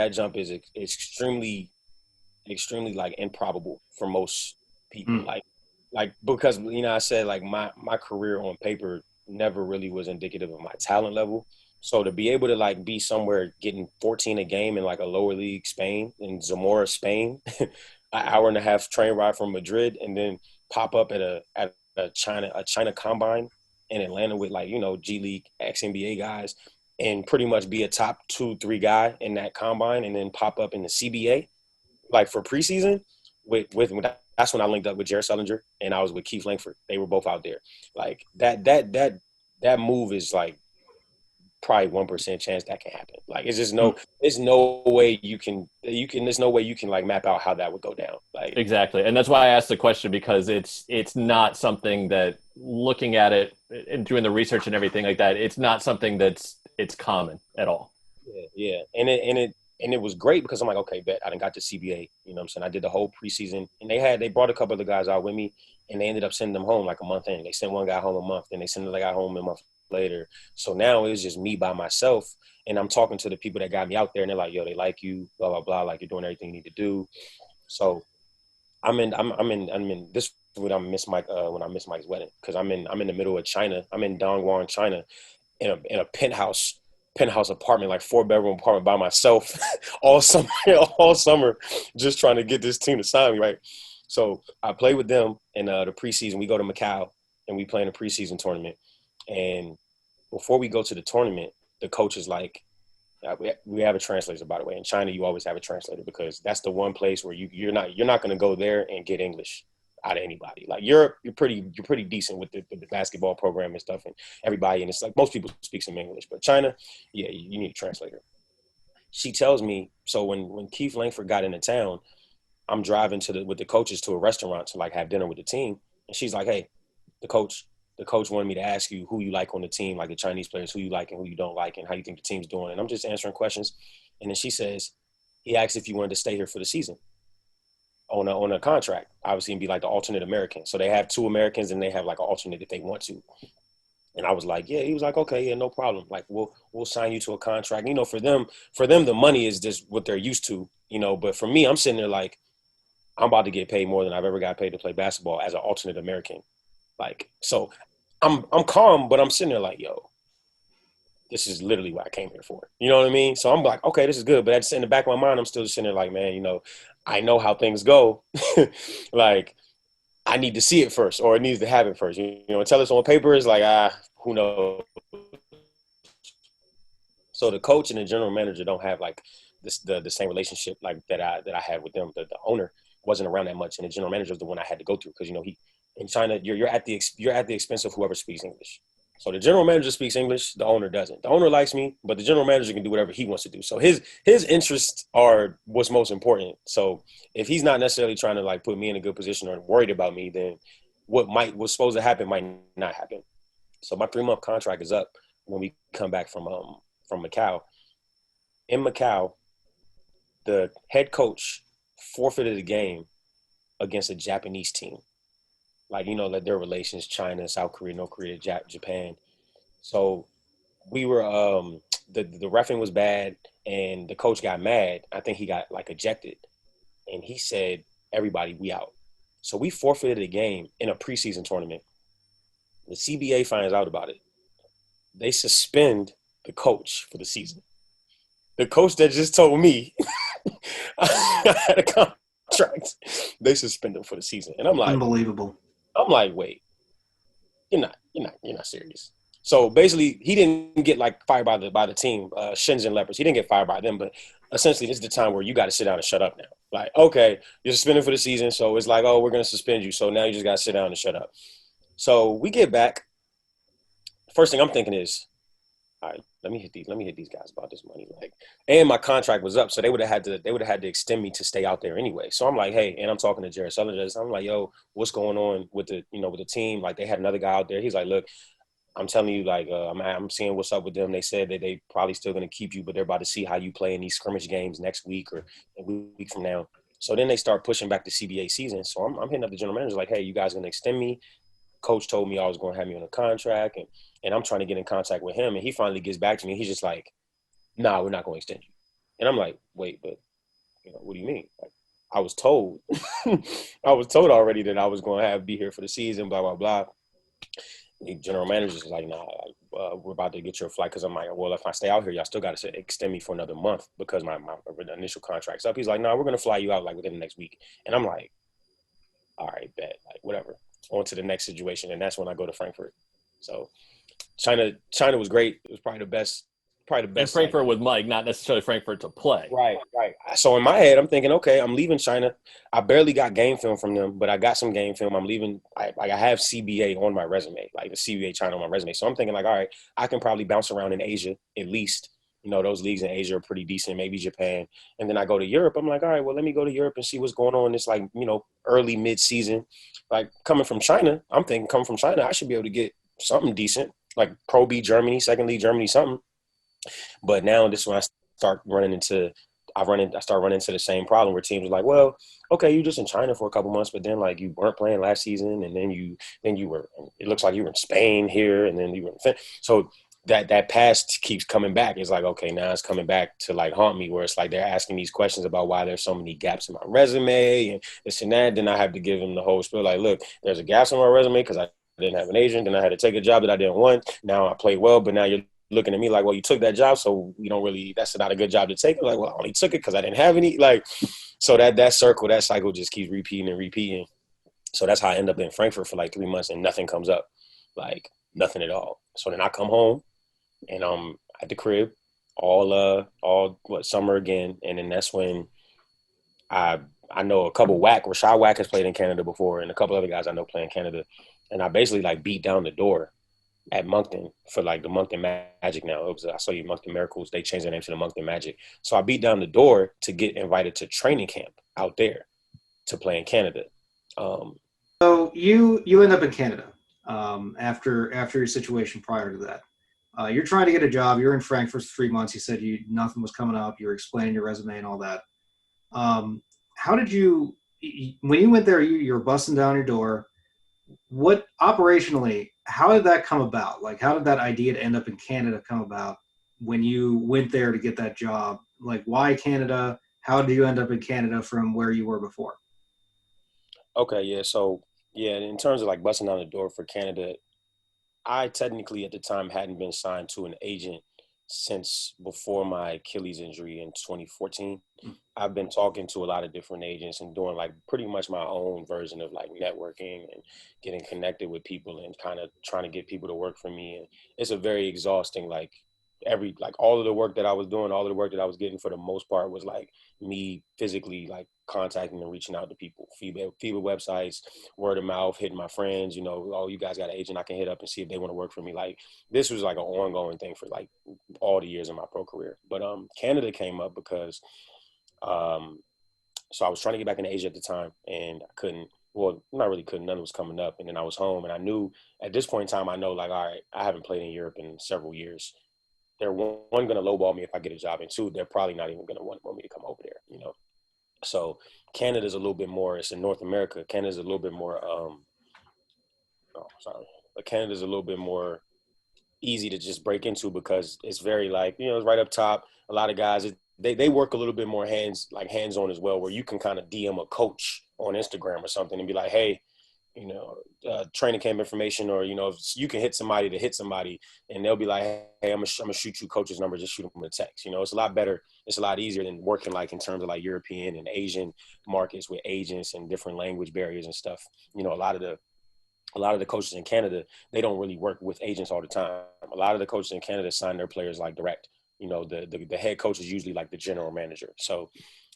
extremely like improbable for most people. Like because I said like my career on paper never really was indicative of my talent level. So to be able to like be somewhere getting 14 a game in like a lower league Spain in Zamora, Spain, an hour and a half train ride from Madrid, and then pop up at a China combine in Atlanta with like G League ex-NBA guys and pretty much be a top 2-3 guy in that combine and then pop up in the CBA like for preseason with that's when I linked up with Jared Sullinger and I was with Keith Langford. They were both out there. Like that move is like probably 1% chance that can happen. Like it's just there's no way you can like map out how that would go down. Like exactly. And that's why I asked the question because it's not something that looking at it and doing the research and everything like that, it's not something it's common at all. Yeah. And it was great because I'm like, okay, bet I done got to CBA. You know what I'm saying? I did the whole preseason and they brought a couple of the guys out with me and they ended up sending them home like a month in. They sent one guy home a month, then they sent another guy home a month later. So now it's just me by myself, and I'm talking to the people that got me out there, and they're like, yo, they like you, blah blah blah, like you're doing everything you need to do. So I'm in this when I miss Mike's wedding, because I'm in the middle of China. I'm in Dongguan, China, in a penthouse apartment, like 4-bedroom apartment by myself, all summer, just trying to get this team to sign me, right? So I play with them in the preseason. We go to Macau and we play in a preseason tournament. And before we go to the tournament, the coach is like, we have a translator, by the way. In China, you always have a translator, because that's the one place where you're not going to go there and get English out of anybody. Like Europe, you're pretty decent with the basketball program and stuff, and everybody. And it's like most people speak some English, but China, yeah, you need a translator. She tells me, so when Keith Langford got into town, I'm driving with the coaches to a restaurant to like have dinner with the team, and she's like, hey, the coach wanted me to ask you who you like on the team, like the Chinese players, who you like and who you don't like, and how you think the team's doing. And I'm just answering questions. And then she says, he asked if you wanted to stay here for the season on a contract. Obviously, and be like the alternate American. So they have 2 Americans and they have like an alternate if they want to. And I was like, yeah. He was like, okay, yeah, no problem. Like we'll sign you to a contract. You know, for them, the money is just what they're used to. You know, but for me, I'm sitting there like, I'm about to get paid more than I've ever got paid to play basketball as an alternate American. Like, so I'm calm, but I'm sitting there like, yo, this is literally what I came here for. You know what I mean? So I'm like, okay, this is good. But in the back of my mind, I'm still just sitting there like, man, you know, I know how things go. Like, I need to see it first, or it needs to happen first. You know, until it's on paper, it's like, who knows? So the coach and the general manager don't have like the same relationship like that I had with them. The owner wasn't around that much, and the general manager is the one I had to go through, because, you know, in China, you're at the expense of whoever speaks English. So the general manager speaks English, the owner doesn't. The owner likes me, but the general manager can do whatever he wants to do. So his interests are what's most important. So if he's not necessarily trying to like put me in a good position or worried about me, then what's supposed to happen might not happen. So my 3-month contract is up when we come back from Macau. In Macau, the head coach forfeited a game against a Japanese team. Like, you know, like their relations, China, South Korea, North Korea, Japan. So we were, the reffing was bad, and the coach got mad. I think he got like ejected, and he said, everybody, we out. So we forfeited a game in a preseason tournament. The CBA finds out about it. They suspend the coach for the season. The coach that just told me I had a contract, they suspend him for the season. And I'm like, unbelievable. I'm like, wait, you're not serious. So basically, he didn't get like fired by the team, Shenzhen Leopards. He didn't get fired by them, but essentially, this is the time where you got to sit down and shut up now. Like, okay, you're suspended for the season, so it's like, oh, we're gonna suspend you. So now you just got to sit down and shut up. So we get back. First thing I'm thinking is, all right, let me hit these guys about this money. Like, and my contract was up, so they would have had to extend me to stay out there anyway. So I'm like, hey, and I'm talking to Jared Sutherland. I'm like, yo, what's going on with the team? Like, they had another guy out there. He's like, look, I'm telling you, like, I'm seeing what's up with them. They said that they probably still going to keep you, but they're about to see how you play in these scrimmage games next week or a week from now. So then they start pushing back the CBA season. So I'm hitting up the general manager like, hey, you guys going to extend me? Coach told me I was going to have me on a contract, and I'm trying to get in contact with him. And he finally gets back to me. He's just like, nah, we're not going to extend you. And I'm like, wait, but, what do you mean? Like, I was told already that I was going to be here for the season, blah, blah, blah. The general manager is like, nah, we're about to get your flight. Because I'm like, well, if I stay out here, y'all still got to extend me for another month because my initial contract's up. He's like, no, we're going to fly you out like within the next week. And I'm like, all right, bet, like whatever. On to the next situation. And that's when I go to Frankfurt. So China was great. It was probably the best. And Frankfurt with Mike, not necessarily Frankfurt to play. Right. So in my head, I'm thinking, okay, I'm leaving China. I barely got game film from them, but I got some game film. I'm leaving. I have CBA on my resume, like the CBA China on my resume. So I'm thinking like, all right, I can probably bounce around in Asia at least. Those leagues in Asia are pretty decent, maybe Japan. And then I go to Europe. I'm like, all right, well, let me go to Europe and see what's going on. It's like, early mid-season. Like coming from China, I'm thinking coming from China, I should be able to get something decent, like Pro B Germany, second league Germany, something. But now this is when I start running into I started running into the same problem where teams were like, well, okay, you just in China for a couple months, but then like you weren't playing last season, and then you were. It looks like you were in Spain here, and then you were in so that past keeps coming back. It's like, okay, now it's coming back to like haunt me, where it's like they're asking these questions about why there's so many gaps in my resume and this and that. Then I have to give them the whole spiel, like, look, there's a gap in my resume because I didn't have an agent, and I had to take a job that I didn't want. Now I played well, but now you're looking at me like, well, you took that job, so you don't really, that's not a good job to take. I'm like, well, I only took it because I didn't have any. Like, so that cycle just keeps repeating and repeating. So that's how I end up in Frankfurt for like 3 months and nothing comes up, like nothing at all. So then I come home and I'm at the crib all summer again. And then that's when I know a couple Rashad Wack has played in Canada before, and a couple other guys I know play in Canada. And I basically like beat down the door at Moncton for like the Moncton Magic now. I saw you Moncton Miracles. They changed their name to the Moncton Magic. So I beat down the door to get invited to training camp out there to play in Canada. So you end up in Canada after your situation prior to that. You're trying to get a job. You're in Frankfurt for 3 months. You said nothing was coming up. You were explaining your resume and all that. How did you, when you went there, you were busting down your door. What operationally, how did that come about? Like, how did that idea to end up in Canada come about when you went there to get that job? Like, why Canada? How did you end up in Canada from where you were before? Okay, yeah. So, yeah, in terms of like busting down the door for Canada, I technically at the time hadn't been signed to an agent since before my Achilles injury in 2014. I've been talking to a lot of different agents and doing like pretty much my own version of like networking and getting connected with people and kind of trying to get people to work for me. And it's a very exhausting, like all of the work that I was doing, all of the work that I was getting for the most part was like me physically like contacting and reaching out to people, FIBA websites, word of mouth, hitting my friends, oh, you guys got an agent I can hit up and see if they want to work for me. Like this was like an ongoing thing for like all the years of my pro career. But Canada came up because so I was trying to get back into Asia at the time and I couldn't. Well, not really couldn't. None was coming up. And then I was home and I knew at this point in time, I know like, all right, I haven't played in Europe in several years. They're one going to lowball me if I get a job, and two, they're probably not even going to want me to come over there, So Canada's a little bit more. It's in North America. Canada's a little bit more. But Canada's a little bit more easy to just break into because it's very like it's right up top. A lot of guys they work a little bit more hands-on as well, where you can kind of DM a coach on Instagram or something and be like, hey, training camp information, or if you can hit somebody to hit somebody, and they'll be like, hey, I'm gonna shoot you coach's number, just shoot them a text. It's a lot better. It's a lot easier than working like in terms of like European and Asian markets with agents and different language barriers and stuff. A lot of the coaches in Canada, they don't really work with agents all the time. A lot of the coaches in Canada sign their players like direct. The head coach is usually like the general manager. So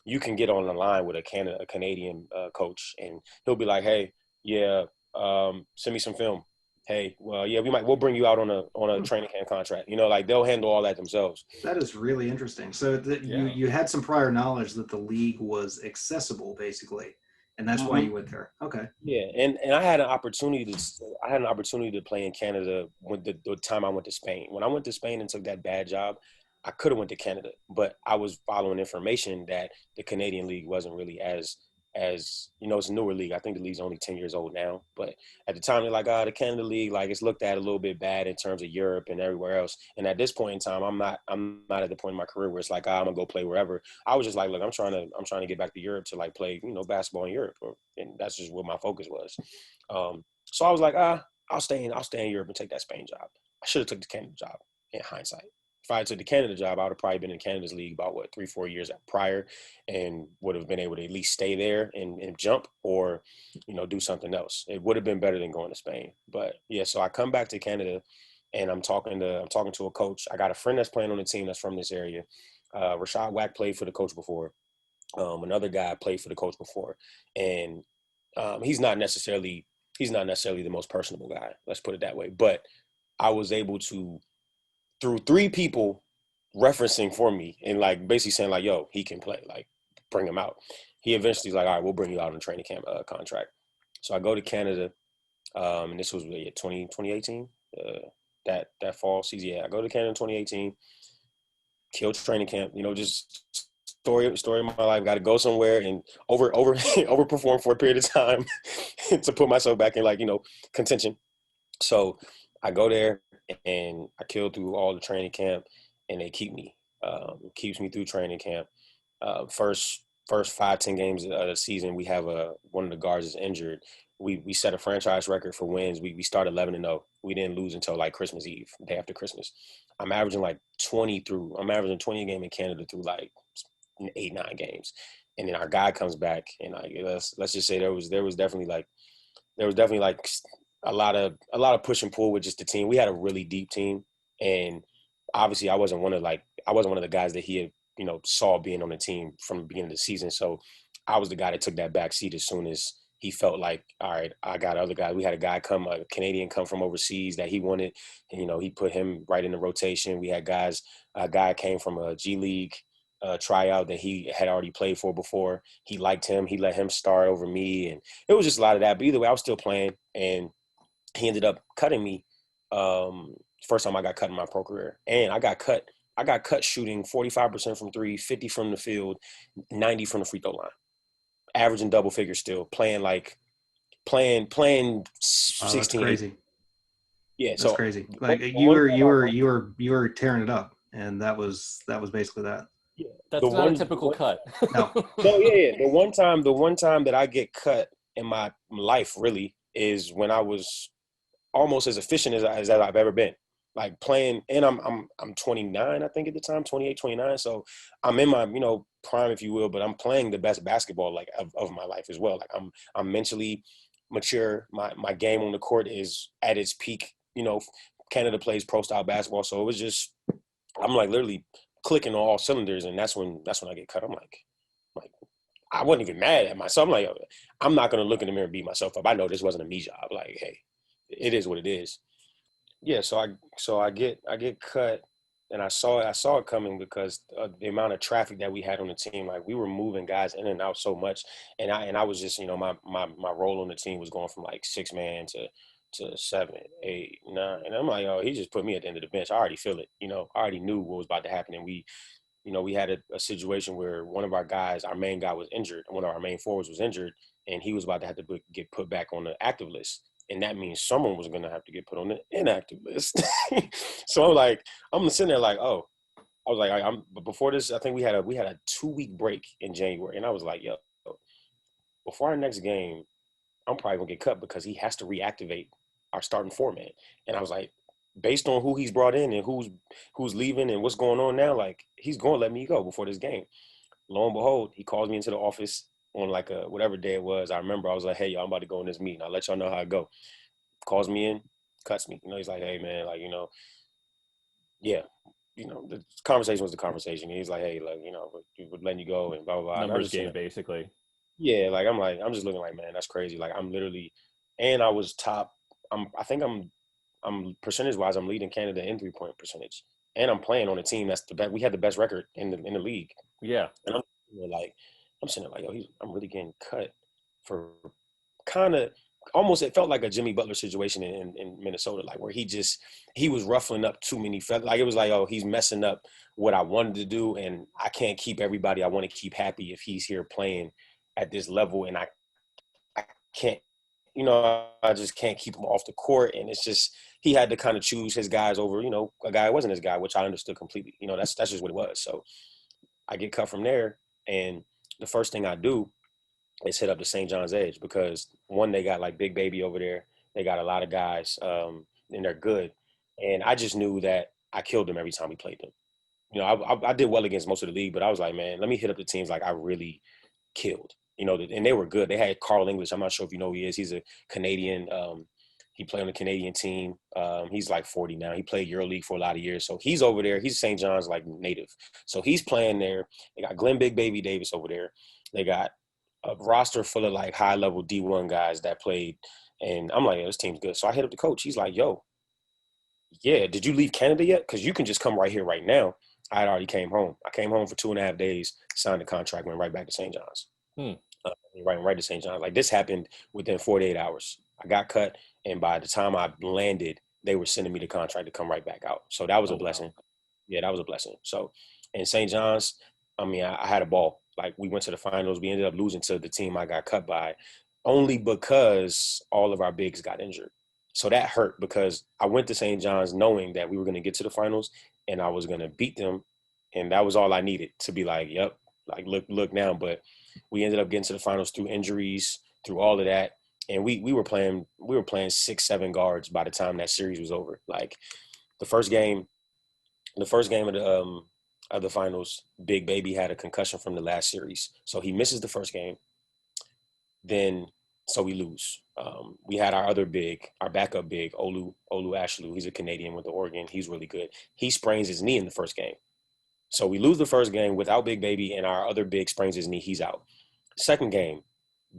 you can get on the line with a Canadian coach, and he'll be like, hey, yeah, send me some film. Hey, well, yeah, we'll bring you out on a training camp contract. Like they'll handle all that themselves. That is really interesting. So you had some prior knowledge that the league was accessible, basically, and that's why you went there. Okay. Yeah, and I had an opportunity to play in Canada when the time I went to Spain. When I went to Spain and took that bad job, I could have went to Canada, but I was following information that the Canadian league wasn't really as it's a newer league. I think the league's only 10 years old now, but at the time they're like, the Canada league, like it's looked at a little bit bad in terms of Europe and everywhere else. And at this point in time, I'm not at the point in my career where it's like, I'm gonna go play wherever. I was just like, look, I'm trying to get back to Europe to like play, basketball in Europe, and that's just what my focus was. So I was like, I'll stay in Europe and take that Spain job. I should have took the Canada job in hindsight. If I took the Canada job, I would have probably been in Canada's league about 3-4 years prior, and would have been able to at least stay there and jump, or do something else. It would have been better than going to Spain. But yeah, so I come back to Canada, and I'm talking to a coach. I got a friend that's playing on the team that's from this area. Rashad Wack played for the coach before. Another guy played for the coach before, and he's not necessarily the most personable guy. Let's put it that way. But I was able to, through 3 people referencing for me and like basically saying like, yo, he can play, like bring him out. He eventually was like, all right, we'll bring you out on a training camp contract. So I go to Canada, and this was 2018, that fall season. Yeah, I go to Canada in 2018, kill training camp, just story of my life. Got to go somewhere and overperform for a period of time to put myself back in contention. So I go there and I kill through all the training camp, and they keep me. Keeps me through training camp. First 5-10 games of the season, we have one of the guards is injured. We set a franchise record for wins. We start 11-0. We didn't lose until like Christmas Eve, day after Christmas. I'm averaging 20 a game in Canada through like 8-9 games, and then our guy comes back, and let's just say there was definitely like a lot of push and pull with just the team. We had a really deep team, and obviously I wasn't one of the guys that he had saw being on the team from the beginning of the season. So I was the guy that took that back seat as soon as he felt like, all right, I got other guys. We had a Canadian come from overseas that he wanted, and he put him right in the rotation. We had guys. A guy came from a G League tryout that he had already played for before. He liked him. He let him start over me, and it was just a lot of that. But either way, I was still playing, and he ended up cutting me. First time I got cut in my pro career, and I got cut shooting 45% from three, 50 from the field, 90 from the free throw line, averaging double figures still, playing 16. That's crazy. Yeah, that's so crazy. Like you were tearing it up, and that was basically that. Yeah, That's not a typical cut. No. So yeah, the one time that I get cut in my life really is when I was almost as efficient as I've ever been. Like playing, and I'm 29, I think at the time, 28, 29. So I'm in my prime, if you will, but I'm playing the best basketball of my life as well. Like I'm mentally mature. My game on the court is at its peak. Canada plays pro style basketball, so it was just I'm like literally clicking on all cylinders, and that's when I get cut. I'm like I wasn't even mad at myself. I'm like, I'm not gonna look in the mirror and beat myself up. I know this wasn't a me job. Like, hey, it is what it is. Yeah, so I get cut, and I saw it coming because the amount of traffic that we had on the team. Like we were moving guys in and out so much, and I was just my role on the team was going from like 6-man to 7, 8, 9, and I'm like, oh, he just put me at the end of the bench. I already feel it, I already knew what was about to happen, and we had a situation where one of our guys, our main guy, was injured. One of our main forwards was injured, and he was about to have to get put back on the active list. And that means someone was going to have to get put on the inactive list. So I'm sitting there like, oh, I was like, but before this, I think we had a 2-week break in January. And I was like, yo, before our next game, I'm probably going to get cut because he has to reactivate our starting 4-man. And I was like, based on who he's brought in and who's leaving and what's going on now, like he's going to let me go before this game. Lo and behold, he calls me into the office on like whatever day it was. I remember I was like, hey, y'all, I'm about to go in this meeting. I'll let y'all know how it go. Calls me in, cuts me. He's like, hey, man, like, yeah, the conversation was the conversation. He's like, hey, like, we're letting you go and blah, blah, blah. Numbers game, basically. Yeah, like, I'm just looking like, man, that's crazy. Like, I'm literally, and I was top. I think I'm percentage-wise, I'm leading Canada in 3-point percentage. And I'm playing on a team that's the best. We had the best record in the league. Yeah. And I'm sitting there like, yo, I'm really getting cut for kind of almost, it felt like a Jimmy Butler situation in Minnesota, like where he was ruffling up too many feathers. Like it was like, oh, he's messing up what I wanted to do, and I can't keep everybody I want to keep happy if he's here playing at this level, and I can't, I just can't keep him off the court. And it's just, he had to kind of choose his guys over, a guy who wasn't his guy, which I understood completely. That's just what it was. So I get cut from there, and the first thing I do is hit up the St. John's Edge because, one, they got like Big Baby over there. They got a lot of guys, and they're good. And I just knew that I killed them every time we played them. I did well against most of the league, but I was like, man, let me hit up the teams like I really killed. And they were good. They had Carl English. I'm not sure if you know who he is. He's a Canadian. He played on the Canadian team. He's like 40 now. He played EuroLeague for a lot of years. So he's over there. He's St. John's like native. So he's playing there. They got Glenn Big Baby Davis over there. They got a roster full of like high level D1 guys that played. And I'm like, this team's good. So I hit up the coach. He's like, yo, yeah, did you leave Canada yet? Because you can just come right here right now. I had already came home. I came home for 2.5 days, signed the contract, went right back to St. John's. Right to St. John's. Like this happened within 48 hours. I got cut, and by the time I landed, they were sending me the contract to come right back out. So that was a blessing. Wow. Yeah, that was a blessing. So in St. John's, I mean, I had a ball. Like, we went to the finals. We ended up losing to the team I got cut by only because all of our bigs got injured. So that hurt because I went to St. John's knowing that we were going to get to the finals and I was going to beat them. And that was all I needed to be like, yep, like look now. But we ended up getting to the finals through injuries, through all of that. And we were playing 6-7 guards by the time that series was over. Like, the first game of the finals, Big Baby had a concussion from the last series. So he misses the first game. Then, so we lose. We had our backup big, Olu Ashlu. He's a Canadian with the Oregon. He's really good. He sprains his knee in the first game. So we lose the first game without Big Baby, and our other big sprains his knee. He's out. Second game,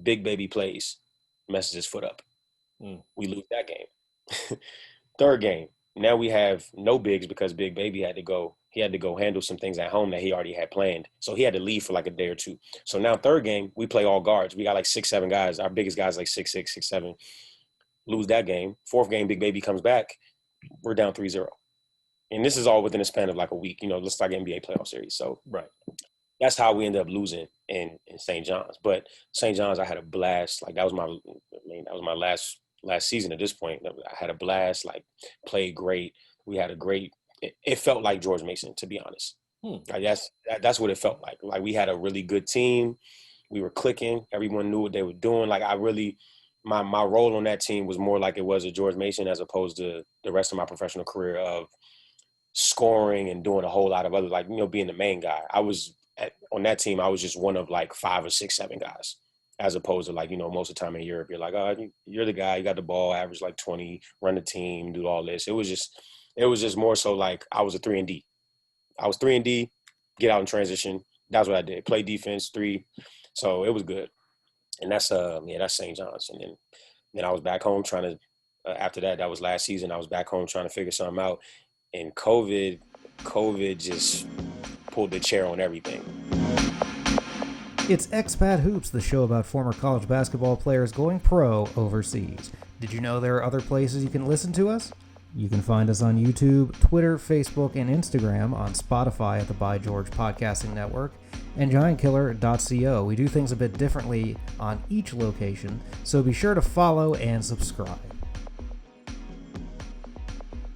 Big Baby plays, messes his foot up. We lose that game. Third game, now we have no bigs because Big Baby had to go handle some things at home that he already had planned. So he had to leave for like a day or two. So now third game, we play all guards. We got like 6-7 guys. Our biggest guys like 6'6", 6'7". Lose that game. Fourth game, Big Baby comes back. We're down 3-0. And this is all within a span of like a week. Looks like NBA playoff series. So right. That's how we ended up losing in St. John's. But St. John's, I had a blast. Like, that was my last season at this point. I had a blast, like, played great. We had a great – it felt like George Mason, to be honest. Like, that's what it felt like. Like, we had a really good team. We were clicking. Everyone knew what they were doing. Like, I really – my role on that team was more like it was a George Mason as opposed to the rest of my professional career of scoring and doing a whole lot of other, like, being the main guy. On that team, I was just one of like 5 or 6, 7 guys, as opposed to like, most of the time in Europe, you're like, oh, you're the guy, you got the ball, average like 20, run the team, do all this. It was just more so like I was a 3-and-D. I was 3-and-D, get out in transition. That's what I did. Play defense, 3. So it was good. And that's St. John's. And then I was back home trying to, after that was last season. I was back home trying to figure something out. And COVID just pulled the chair on everything. It's Expat Hoops, the show about former college basketball players going pro overseas. Did you know there are other places you can listen to us? You can find us on YouTube, Twitter, Facebook, and Instagram, on Spotify at the By George Podcasting Network, and GiantKiller.co. We do things a bit differently on each location, so be sure to follow and subscribe.